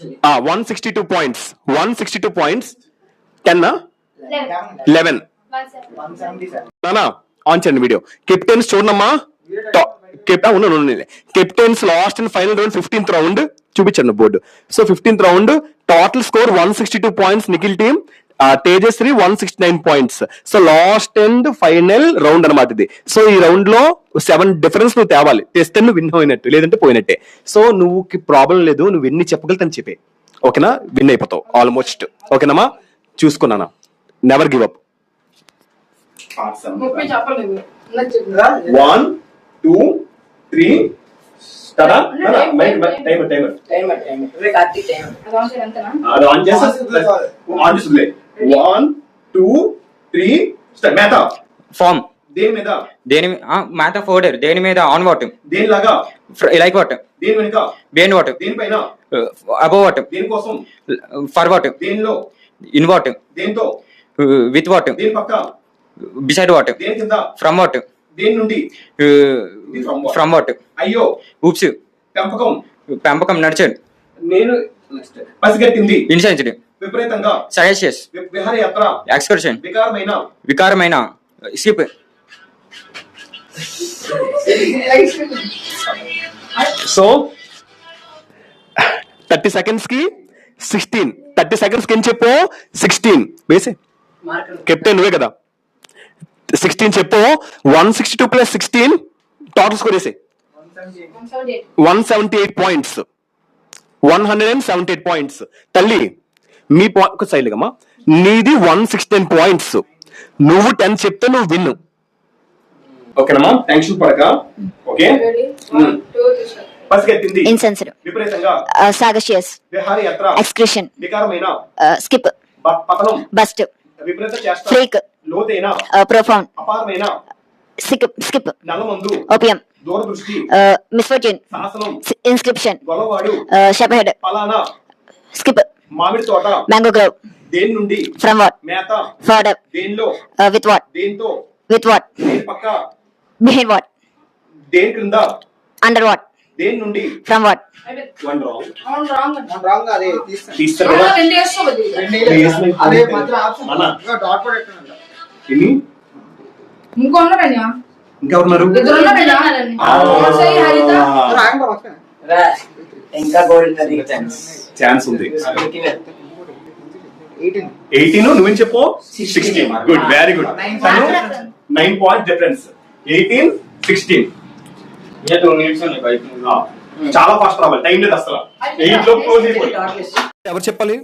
162 points. 162 points. 10 11 నానా on చేయండి video. Captains చూడమ్మా. Captains last and final round 15th round చూపించండి board. So 15th round total score 162 points Nikhil team, Tejashri 169 points. So last and final round అనమాట ఇది. So ఈ round లో 7 difference నువ్వు తేవాలి. తెస్తే నువ్వు విన్ అయినట్టు, లేదంటే పోయినట్టే. సో నువ్వు ప్రాబ్లం లేదు, నువ్వు ఎన్ని చెప్పగలుగుతాను చెప్పే. ఓకేనా, విన్ అయిపోతావు ఆల్మోస్ట్. ఓకేనమ్మా, చూసుకున్నానా. Never give up. 1 2 3 ఫార్మ్ దేని మ్యాథ్ ఆఫ్ ఆర్డర్ దేని మీద ఆన్ వాట్ దేనిలాగా లైక్ వాట్ దేని వెనుక బిహైండ్ వాట్ దేనిపైన అబౌవ్ వాట్ దేనికోసం ఫర్ వాట్ దేనిలో ఇన్ వాట్ దేంతో విత్ వాట్ దేని పక్క బిసైడ్ వాట్ దేని కింద ఫ్రమ్ వాట్ దేని నుండి ఫ్రమ్ వాట్ అయ్యో ఊప్స్ పెంపకం నడిచాడు నేను పసిగట్టింది ఇన్సెన్సిటివ్ విపరీతంగా సజెషియస్ విహారయాత్ర ఎక్స్కర్షన్ వికారమైన స్కిప్ సో 30 seconds కి 16 30 seconds కి ఏం చెప్పు 16 వేసే కెప్టెన్ నువ్వే కదా 16 చెప్పు 162 + 16 టోటల్ స్కోర్ వేసే 178 points 178 points. తల్లి మీ పాయింట్ సైలుగమ్మా, నీది 116 points. నువ్వు 10 చెప్తే నువ్వు విన్ను. ఓకేనమ్మా, టెన్షన్ పడక. ఓకే, పసిగట్టింది ఇన్సెన్సిటివ్ విపరీతంగా సాగషియస్ విహారయాత్ర ఎక్స్క్రిషన్ వికారమైన స్కిప్ పతనం బస్ట్ విపరీత చేష్ట ఫ్రీక్ లోతైన ప్రొఫౌండ్ అపారమైన స్కిప్ నల్లమందు ఓపియం దూరదృష్టి మిస్ఫార్చ్యూన్ శాసనం ఇన్స్క్రిప్షన్ గొలవాడు షెపర్డ్ పలానా స్కిప్ మామిడి తోట మ్యాంగో గ్రోవ్ దేని నుండి ఫ్రమ్ వాట్ మేత ఫార్డర్ దేనిలో విత్ వాట్ దేంతో విత్ వాట్ దేని పక్క బిహైండ్ వాట్ దేని క్రింద అండర్ వాట్ దేని నుండి ఫ్రమ్ వాట్ వన్ రాంగ్ తీస్తారు ఇంకా ఉన్నారు ఛాన్స్ ఉంది. 18 నువ్వేం చెప్పు 16. Good, very good. 9 points difference. 18 16. చాలా ఫాస్ట్ రావాలి, టైం లేదు అసలు. 8 లో క్లోజ్ అయిపోయి. ఎవరు చెప్పాలి?